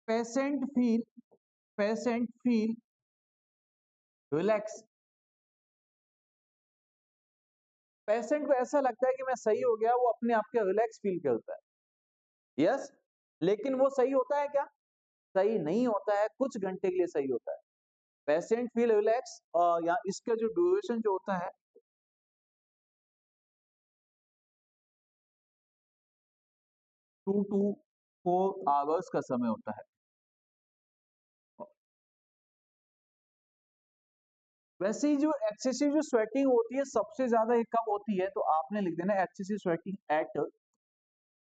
[SPEAKER 1] patient feel, patient feel relax. Patient को ऐसा लगता है कि मैं सही हो गया, वो अपने आप के रिलैक्स फील करता है। यस, लेकिन वो सही होता है क्या? सही नहीं होता है, कुछ घंटे के लिए सही होता है। पेशेंट फील रिलैक्स, और यहाँ इसका जो ड्यूरेशन जो होता है 2 to 4 आवर्स का समय होता है। वैसे ही जो एक्सेसिव जो स्वेटिंग होती है सबसे ज्यादा ये कब होती है, तो आपने लिख देना excessive sweating at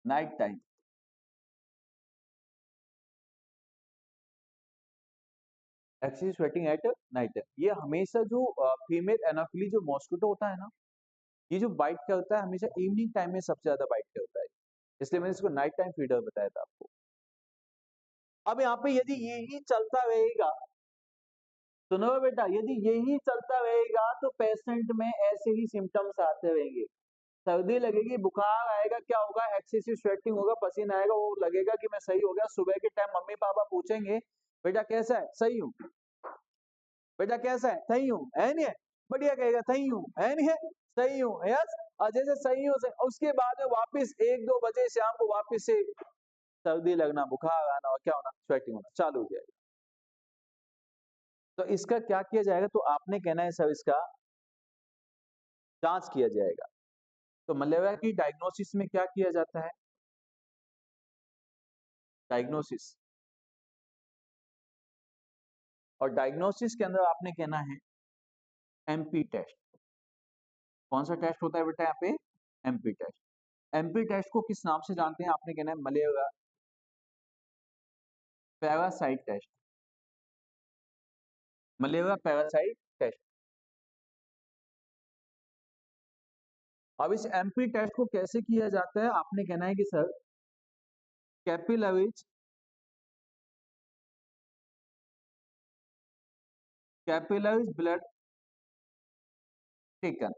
[SPEAKER 1] night time. Excessive sweating at night time, ये हमेशा जो फीमेल एनाफिली जो मॉस्किटो होता है ना, ये जो बाइट करता है हमेशा इवनिंग टाइम में सबसे ज्यादा बाइट करता है, इसलिए मैंने इसको नाइट टाइम फीडर बताया था आपको। अब यहाँ पे यदि यही चलता रहेगा, सुनो बेटा, यदि यही चलता रहेगा तो पेशेंट में ऐसे ही सिम्टम्स आते रहेंगे। सर्दी लगेगी, बुखार आएगा, क्या होगा, एक्सेसिव स्वेटिंग होगा, पसीना आएगा, वो लगेगा कि मैं सही हो गया। सुबह के टाइम मम्मी पापा पूछेंगे बेटा कैसा है, सही हूँ। बेटा कैसा है, सही हूँ, है नहीं है? बढ़िया कहेगा सही हूँ, है नहीं है? सही हूँ, यस। और जैसे सही हूँ उसके बाद में वापिस 1-2 बजे शाम को वापिस से सर्दी लगना, बुखार आना, और क्या होना, स्वेटिंग होना चालू हो जाएगा। तो इसका क्या किया जाएगा, तो आपने कहना है सर इसका जांच किया जाएगा। तो मलेरिया की डायग्नोसिस में क्या किया जाता है, डायग्नोसिस, और डायग्नोसिस के अंदर आपने कहना है एमपी टेस्ट। कौन सा टेस्ट होता है बेटा यहाँ पे, एमपी टेस्ट। एमपी टेस्ट को किस नाम से जानते हैं, आपने कहना है malaria parasite test, malaria parasite test. अब इस एमपी टेस्ट को कैसे किया जाता है, आपने कहना है कि sir capillaries, capillaries blood taken,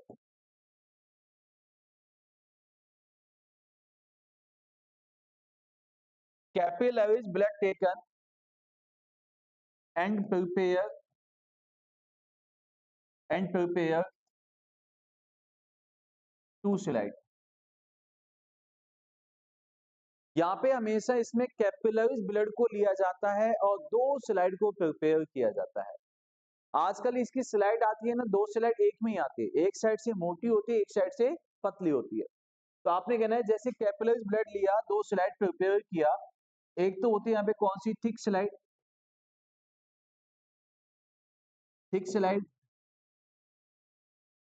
[SPEAKER 1] capillaries blood taken and prepare, and prepare 2 slide. यहाँ पे हमेशा इसमें कैपिलरीज ब्लड को लिया जाता है और 2 स्लाइड को प्रिपेयर किया जाता है। आजकल इसकी स्लाइड आती है ना, 2 स्लाइड एक में ही आती है, एक साइड से मोटी होती है, एक साइड से पतली होती है। तो आपने कहना है जैसे कैपिलरीज ब्लड लिया, 2 स्लाइड प्रिपेयर किया, एक तो होती है यहाँ पे कौन सी, थिक स्लाइड, थिक स्लाइड,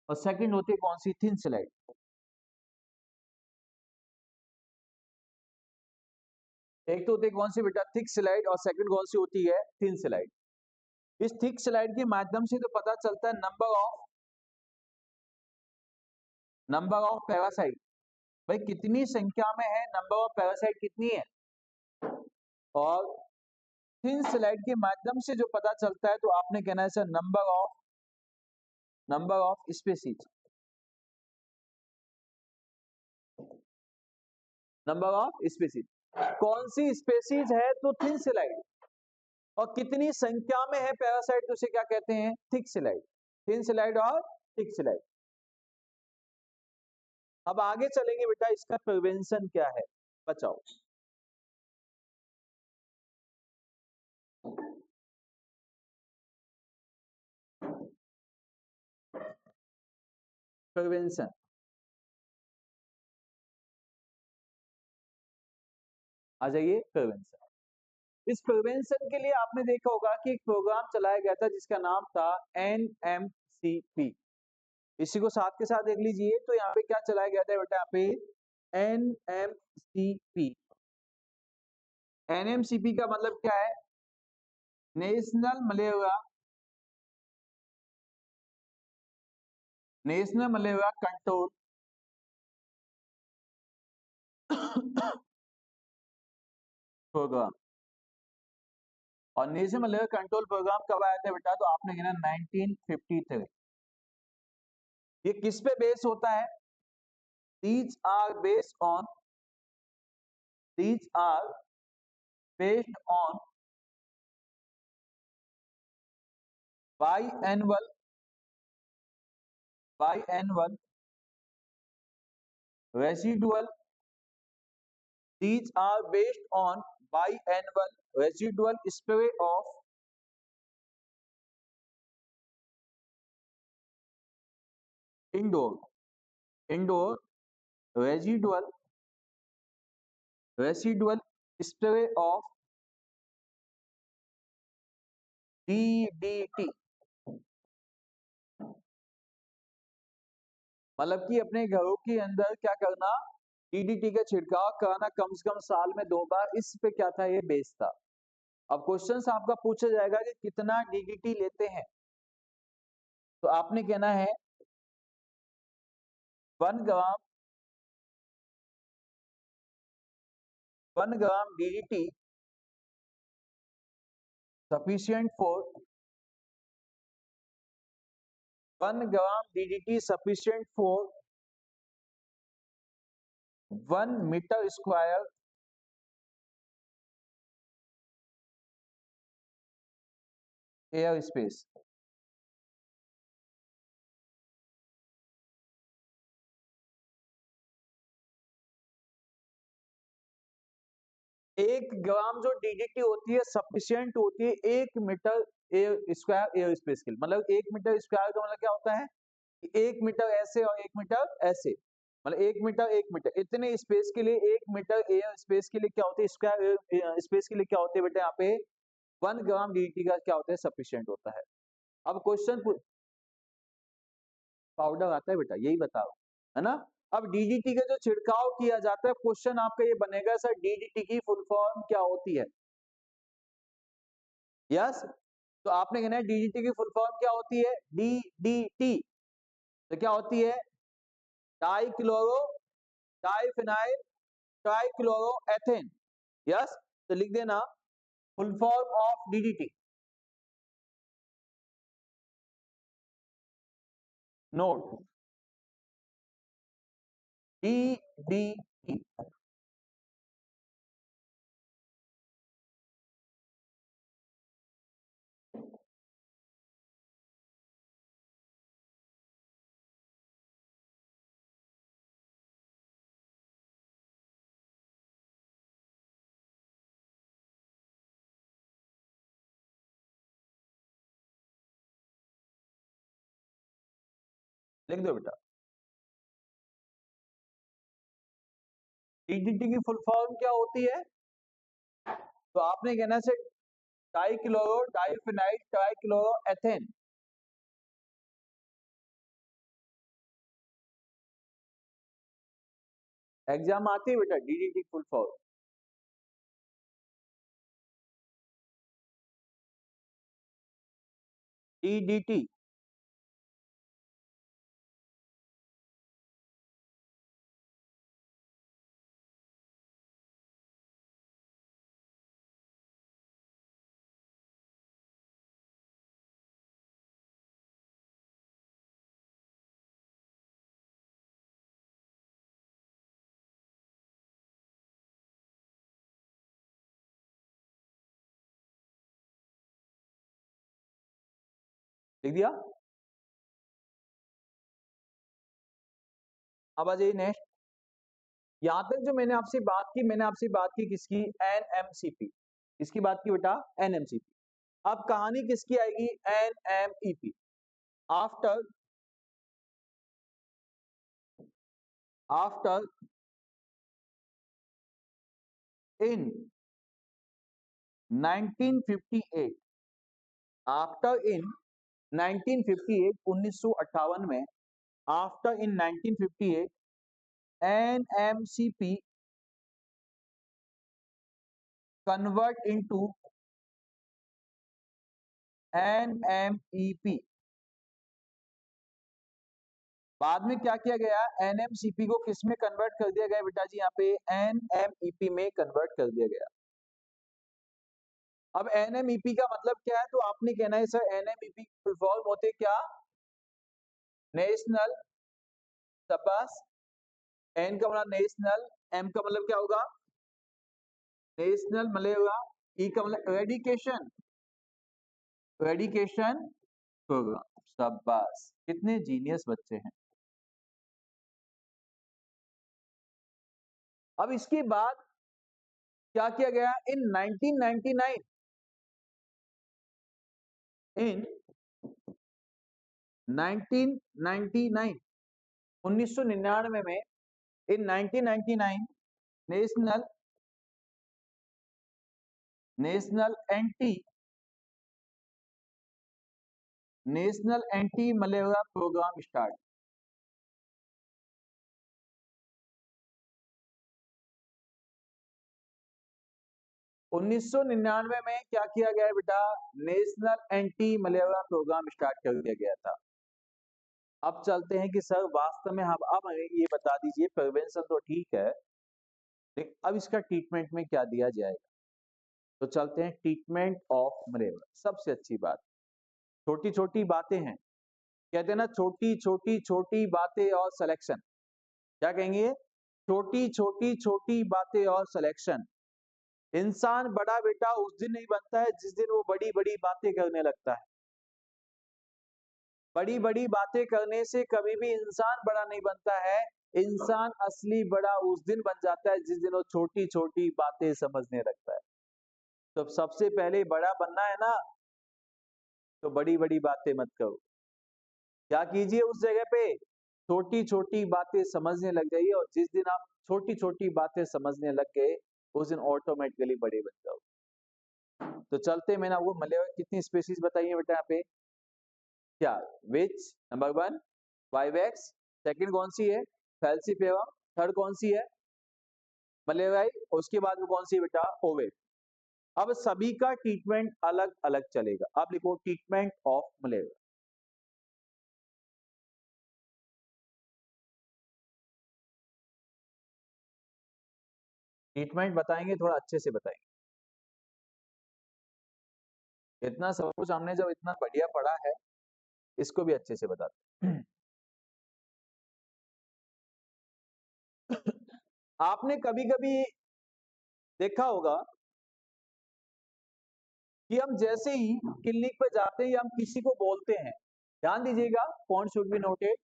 [SPEAKER 1] और सेकंड होती है कौन सी, थिन स्लाइड। एक तो होती है कौन सी बेटा, थिक स्लाइड, और सेकंड कौन सी होती है, थिन स्लाइड। इस थिक स्लाइड के माध्यम से तो पता चलता है नंबर ऑफ पैरासाइट, भाई कितनी संख्या में है, नंबर ऑफ पैरासाइट कितनी है। और थिन स्लाइड के माध्यम से जो पता चलता है, तो आपने कहना है sir number of species, number of species. कौन सी स्पीसीज है, तो थिन स्लाइड, और कितनी संख्या में है पैरासाइट, तो उसे क्या कहते हैं, थिक स्लाइड, थिन स्लाइड और थिक स्लाइड। अब आगे चलेंगे बेटा, इसका प्रिवेंशन क्या है, बचाओ। प्रिवेंशन, आ जाइए प्रिवेंशन। इस प्रिवेंशन के लिए आपने देखा होगा कि एक प्रोग्राम चलाया गया था जिसका नाम था NMCP। इसी को साथ के साथ देख लीजिए, तो यहाँ पे क्या चलाया गया था बेटा, यहाँ पे NMCP। NMCP का मतलब क्या है, national malaria, national malaria control programme. और नेशनल मलेरिया कंट्रोल प्रोग्राम कब आया था बेटा, तो आपने कहना 1953। ये किस पे बेस होता है? these are based on these are based on biannual residual. These are based on biannual residual spray of indoor residual spray of DDT. मतलब कि अपने घरों के अंदर क्या करना, डीडीटी का छिड़काव कराना कम से कम साल में 2 बार। इस पे क्या था, ये बेस था। अब क्वेश्चन आपका पूछा जाएगा कि कितना डीडीटी लेते हैं, तो आपने कहना है 1 gram DDT sufficient for 1 gram DDT sufficient for 1 metre square air space. एक ग्राम जो डीडीटी होती है सफिशिएंट होती है 1 मीटर स्क्वायर एयर स्पेस के लिए। मतलब 1 मीटर स्क्वायर का मतलब क्या होता है कि 1 मीटर ऐसे और 1 मीटर ऐसे, मतलब 1 मीटर इतने स्पेस के लिए, 1 मीटर एयर स्पेस के लिए क्या होती है, स्क्वायर स्पेस के लिए क्या होते हैं बेटा, यहाँ पे 1 ग्राम डीडीटी का क्या होता है, सफिशिएंट होता है। अब क्वेश्चन पाउडर आता है बेटा, यही बता रहा हूं, है ना। अब डीडीटी का जो छिड़काव किया जाता है, क्वेश्चन आपका ये बनेगा सर डीडीटी की फुल फॉर्म क्या होती है। यस, तो आपने कहना है डीडीटी की फुल फॉर्म क्या होती है, डीडीटी। तो क्या होती है, die chloro diphenyl trichloro ethane. Yes, तो लिख देना full form of DDT. Note DDT. लिख दो बेटा, डीडीटी की फुल फॉर्म क्या होती है, तो आपने कहना है dichloro diphenyl trichloro ethane. Exam आती है बेटा डीडीटी फुल फॉर्म। डीडीटी लिख दिया। अब आ जाइए नेक्स्ट। यहां तक जो मैंने आपसे बात की, मैंने आपसे बात की किसकी, एनएमसीपी। किसकी बात की बेटा, एनएमसीपी। अब कहानी किसकी आएगी, NMEP. After after in 1958, after in 1958 1958 में, after in 1958 NMCP convert into NMEP. बाद में क्या किया गया, एनएमसीपी को किस में कन्वर्ट कर दिया गया बेटा जी, यहाँ पे एनएमईपी में कन्वर्ट कर दिया गया। अब एनएमईपी का मतलब क्या है, तो आपने कहना है सर एनएमईपी फुल फॉर्म होते क्या, नेशनल शाबाश। एन का मतलब नेशनल, एम का मतलब क्या होगा, नेशनल मलेरिया, ई का मतलब एरेडिकेशन, एरेडिकेशन प्रोग्राम। शाबाश, कितने जीनियस बच्चे हैं। अब इसके बाद क्या किया गया इन 1999, इन 1999, 1999 में, in 1999 national national anti national anti malaria programme start. 1999 में क्या किया गया है बेटा, national anti malaria programme start कर दिया गया था। अब चलते हैं कि सर वास्तव में हम, अब हमें ये बता दीजिए, प्रिवेंशन तो ठीक है, लेकिन अब इसका ट्रीटमेंट में क्या दिया जाएगा। तो चलते हैं ट्रीटमेंट ऑफ मलेरिया। सबसे अच्छी बात, छोटी छोटी बातें हैं, कहते हैं ना, छोटी छोटी छोटी बातें और सिलेक्शन। क्या कहेंगे, छोटी छोटी छोटी बातें और सिलेक्शन। इंसान बड़ा बेटा उस दिन नहीं बनता है जिस दिन वो बड़ी बड़ी बातें करने लगता है। बड़ी बड़ी बातें करने से कभी भी इंसान बड़ा नहीं बनता है। इंसान असली बड़ा उस दिन बन जाता है जिस दिन वो छोटी छोटी बातें समझने लगता है। तो सबसे पहले बड़ा बनना है ना, तो बड़ी बड़ी बातें मत करो। क्या कीजिए उस जगह पे, छोटी छोटी बातें समझने लग जाइए, और जिस दिन आप छोटी छोटी बातें समझने लग गए उस दिन ऑटोमेटिकली बड़े बन जाओ। तो चलते, मैंने आपको मलेरिया कितनी स्पीशीज बताई है बेटा यहाँ पे, क्या, विच, नंबर 1 वाइवेक्स, सेकंड कौन सी है, फैल्सीफेरम, थर्ड कौन सी है, मलेरियाई, उसके बाद में कौन सी है बेटा, ओवेट। अब सभी का ट्रीटमेंट अलग अलग चलेगा। अब लिखो ट्रीटमेंट ऑफ मलेरिया। ट्रीटमेंट बताएंगे, थोड़ा अच्छे से बताएंगे, इतना सब कुछ हमने जब इतना बढ़िया पढ़ा है, इसको भी अच्छे से बताते हैं। आपने कभी कभी देखा होगा कि हम जैसे ही क्लिनिक पे जाते हैं या हम किसी को बोलते हैं, ध्यान दीजिएगा, पॉइंट शुड बी नोटेड।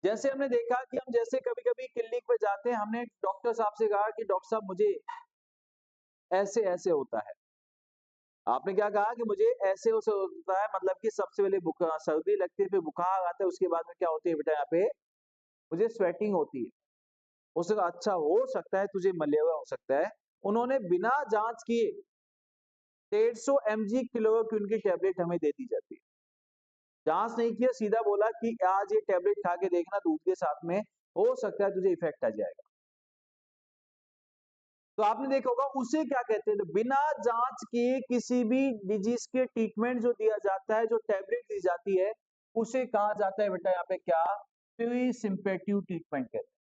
[SPEAKER 1] जैसे हमने देखा कि हम जैसे कभी कभी क्लिनिक पे जाते हैं, हमने डॉक्टर साहब से कहा कि डॉक्टर साहब मुझे ऐसे ऐसे होता है। आपने क्या कहा कि मुझे ऐसे ऐसे होता है, मतलब कि सबसे पहले बुखार, सर्दी लगती है, फिर बुखार आता है, उसके बाद में क्या होती है बेटा, यहाँ पे मुझे स्वेटिंग होती है। उसने कहा अच्छा हो सकता है तुझे मलेरिया हो सकता है। उन्होंने बिना जांच किए 150 mg क्लोरोक्विन की टैबलेट हमें दे दी जाती है। जांच नहीं किया, सीधा बोला कि आज ये टैबलेट खा के देखना दूध के साथ में, हो सकता है तुझे इफेक्ट आ जाएगा। तो आपने देखा होगा उसे क्या कहते हैं, तो बिना जांच के किसी भी डिजीज के ट्रीटमेंट जो दिया जाता है, जो टैबलेट दी जाती है, उसे कहा जाता है बेटा यहाँ पे क्या, प्री-सिम्पेटिव ट्रीटमेंट कहते हैं।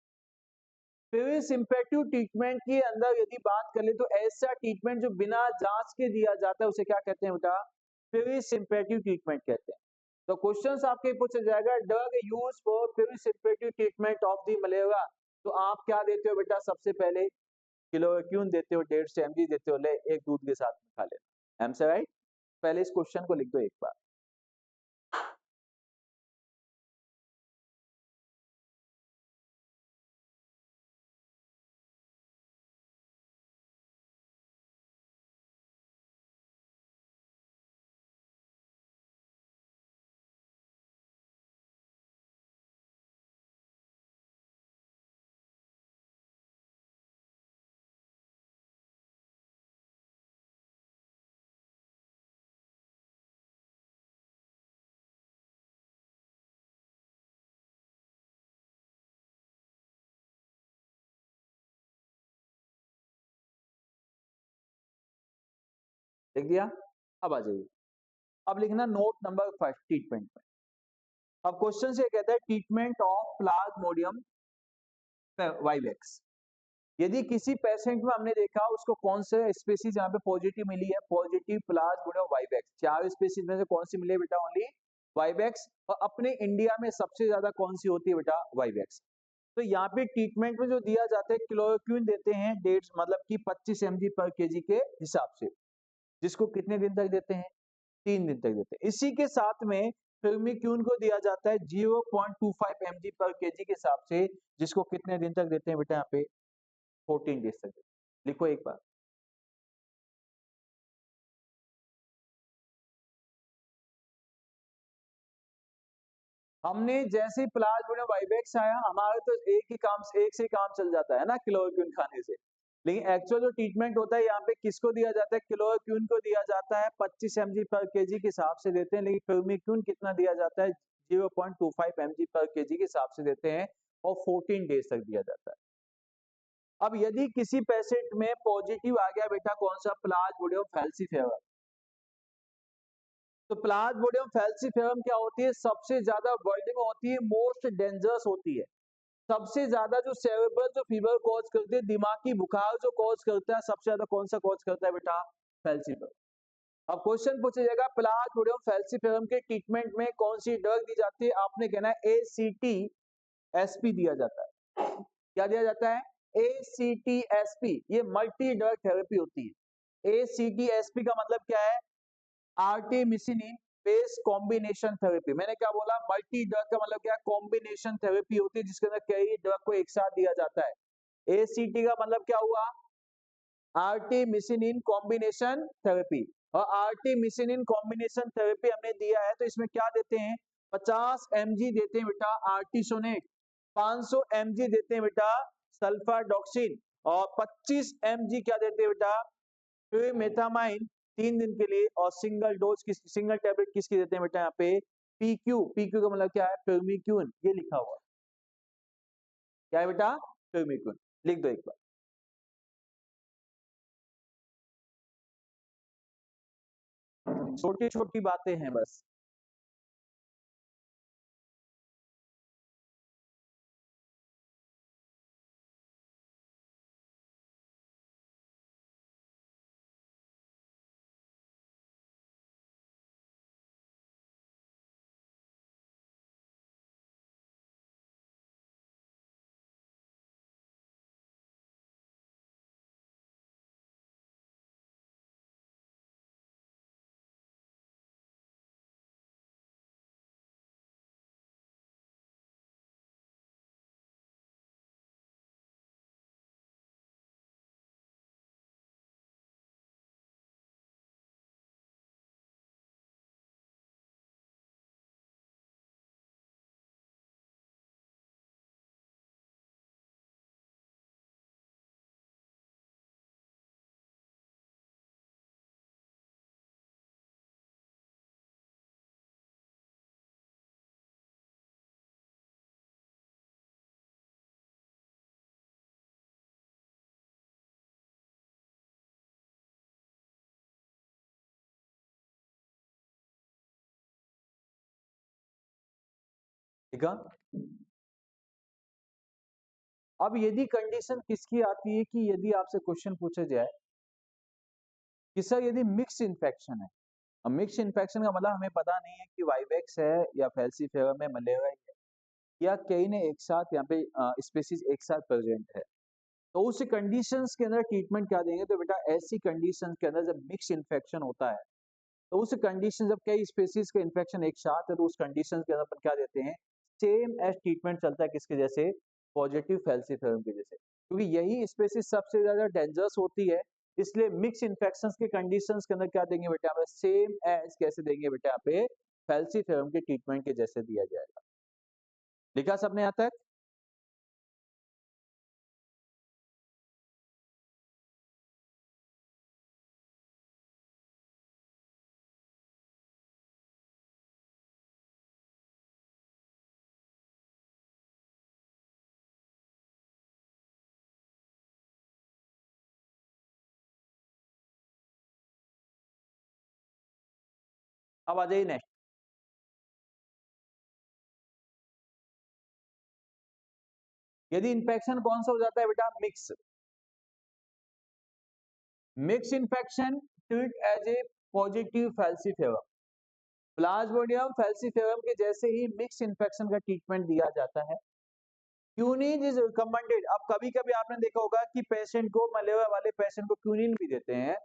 [SPEAKER 1] प्री-सिम्पेटिव ट्रीटमेंट के अंदर यदि बात कर ले तो ऐसा ट्रीटमेंट जो बिना जांच के दिया जाता है उसे क्या कहते हैं बेटा, प्री-सिम्पेटिव ट्रीटमेंट कहते हैं। तो क्वेश्चन आपके पूछा जाएगा, drug use for presumptive treatment of the malaria, तो आप क्या देते हो बेटा, सबसे पहले क्लोरोक्विन देते हो, 150 mg देते हो, ले एक दूध के साथ में खा लेना। एम से राइट, पहले इस क्वेश्चन को लिख दो एक बार। लिख दिया, अब आ जाइए, अब लिखना नोट नंबर 5 ट्रीटमेंट में। अब क्वेश्चन से कहता है ट्रीटमेंट ऑफ प्लाज्मोडियम वाइवेक्स। यदि किसी पेशेंट में हमने देखा उसको कौन से स्पीसीज यहाँ पे पॉजिटिव मिली है, पॉजिटिव प्लाज्मोडियम वाइवेक्स, चार स्पीसीज में से कौन सी मिली है बेटा, ओनली वाइवेक्स, और अपने इंडिया में सबसे ज्यादा कौन सी होती है बेटा? वाइवेक्स। तो यहाँ पे ट्रीटमेंट में जो दिया जाता है क्लोरोक्विन देते हैं 1.5 मतलब कि 25 mg पर केजी के हिसाब से, जिसको कितने दिन तक देते हैं? 3 दिन तक देते हैं। इसी के साथ में फिल्मिक्यून को दिया जाता है 0.25 mg पर केजी के हिसाब से, जिसको कितने दिन तक देते हैं बेटा? यहाँ पे 14 डेज तक देते हैं। लिखो एक बार। हमने जैसे प्लाज्मोडियम वाइवेक्स आया, हमारा तो एक से काम चल जाता है ना क्लोरोक्विन खाने से। लेकिन एक्चुअल जो ट्रीटमेंट होता है यहाँ पे किसको दिया जाता है? क्लोरोक्विन को दिया जाता है 25 mg पर केजी के हिसाब से देते हैं, लेकिन फिल्मिक्यून कितना दिया जाता है? 0.25 mg पर केजी के हिसाब से देते हैं, और 14 डेज तक दिया जाता है। अब यदि किसी पेशेंट में पॉजिटिव आ गया बेटा कौन सा? Plasmodium falciparum. तो प्लाज्मोडियम फैल्सीफेरम क्या होती है? सबसे ज्यादा वर्ल्ड में होती है, मोस्ट डेंजरस होती है। सबसे ज्यादा जो सेरेब्रल जो फीवर कॉज करती है, दिमागी बुखार जो कॉज करता है, सबसे ज्यादा कौन सा कॉज करता है बेटा? फैल्सीफेरम। अब क्वेश्चन पूछा जाएगा प्लाज्मोडियम फैल्सीफेरम के ट्रीटमेंट में कौन सी ड्रग दी जाती है? आपने कहना है ACTSP दिया जाता है। क्या दिया जाता है? ACTSP। ये मल्टी ड्रग थेरेपी होती है। ACTSP का मतलब क्या है? Artemisinin based combination therapy. मैंने क्या बोला? मल्टी ड्रग का मतलब क्या? कॉम्बिनेशन थेरेपी होती है, जिसके अंदर कई ड्रग को एक साथ दिया जाता है। ACT का मतलब क्या हुआ? Artemisinin combination therapy. और आर्टेमिसिनिन कॉम्बिनेशन थेरेपी हमने दिया है, तो इसमें क्या देते हैं? 50 mg देते हैं बेटा आर्टिसोनेट, 500 mg देते हैं बेटा सल्फाडॉक्सिन, और 25 mg क्या देते हैं बेटा? मेथामाइन 3 दिन के लिए। और सिंगल टैबलेट किसकी देते हैं बेटा? यहाँ पे PQ का मतलब क्या है? फिल्मिक्यून। ये लिखा हुआ है। क्या है बेटा? फिल्मिक्यून। लिख दो एक बार। छोटी छोटी बातें हैं बस। ठीक है। अब यदि कंडीशन किसकी आती है कि यदि आपसे क्वेश्चन पूछा जाए कि सर यदि मिक्स इन्फेक्शन है। अब मिक्स इन्फेक्शन का मतलब हमें पता नहीं है कि वाइवेक्स है या फैल्सीफेरम है, मलेरिया है, या कई ने एक साथ यहाँ पे स्पीसीज एक साथ प्रेजेंट है। तो उस कंडीशंस के अंदर ट्रीटमेंट क्या देंगे? तो बेटा ऐसी कंडीशंस के अंदर जब मिक्स इन्फेक्शन होता है, तो उस कंडीशन जब कई स्पीसीज का इन्फेक्शन एक साथ है, तो उस कंडीशन के अंदर अपन क्या देते हैं? सेम एज ट्रीटमेंट चलता है किसके जैसे? पॉजिटिव फैल्सीफेरम के जैसे, क्योंकि यही स्पीसीज सबसे ज्यादा डेंजरस होती है। इसलिए मिक्स इन्फेक्शंस के कंडीशंस के अंदर क्या देंगे बेटा? हमें सेम एज कैसे देंगे बेटा? यहाँ पे फैल्सीफेरम के ट्रीटमेंट के जैसे दिया जाएगा। लिखा सबने यहाँ तक? अब आ जाइए नेक्स्ट। यदि इन्फेक्शन कौन सा हो जाता है बेटा? Mix infection treat as a positive falciparum. Plasmodium falciparum के जैसे ही मिक्स इन्फेक्शन का ट्रीटमेंट दिया जाता है। Quinine is recommended. अब कभी कभी आपने देखा होगा कि पेशेंट को, मलेरिया वाले पेशेंट को क्यूनिन भी देते हैं।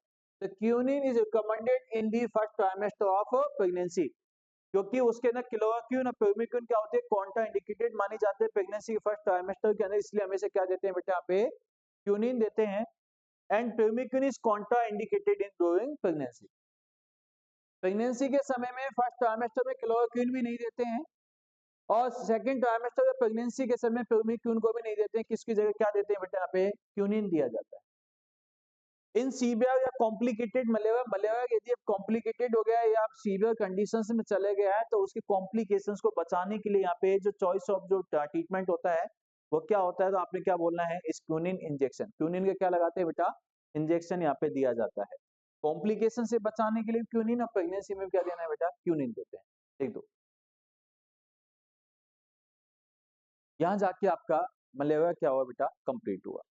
[SPEAKER 1] तो quinine is recommended in the first trimester of pregnancy, क्योंकि उसके ना क्लोरोक्विन और प्यूमिक्विन क्या होते हैं, कॉन्ट्रा इंडिकेटेड माने जाते हैं प्रेगनेंसी के फर्स्ट ट्राइमेस्टर के अंदर, इसलिए हमेशा क्या देते हैं बेटा, यहाँ पे क्यूनिन देते हैं। And primaquine is contraindicated in during pregnancy. Pregnancy के समय में फर्स्ट ट्राइमेस्टर में क्लोरोक्विन भी नहीं देते हैं, और सेकंड ट्राइमेस्टर में प्रेगनेंसी के समय प्यूमिक्विन को भी नहीं देते हैं। किसकी जगह क्या देते हैं बेटा, यहाँ पे क्यूनिन दिया जाता है। इन सीवियर या कॉम्प्लिकेटेड मलेरिया, मलेरिया यदि अब कॉम्प्लिकेटेड हो गया या आप सीवियर कंडीशंस में चले गए हैं, तो उसके कॉम्प्लिकेशंस को बचाने के लिए यहाँ पे जो चॉइस ऑफ जो ट्रीटमेंट होता है वो क्या होता है, तो आपने क्या बोलना है, इस क्यूनिन इंजेक्शन। क्यूनिन के क्या लगाते हैं बेटा, इंजेक्शन यहाँ पे दिया जाता है। कॉम्प्लिकेशन से बचाने के लिए क्यूनिन, और प्रेगनेंसी में क्या देना है बेटा, क्यूनिन देते हैं। ठीक दो, यहाँ जाके आपका मलेरिया क्या हुआ बेटा, कंप्लीट हुआ।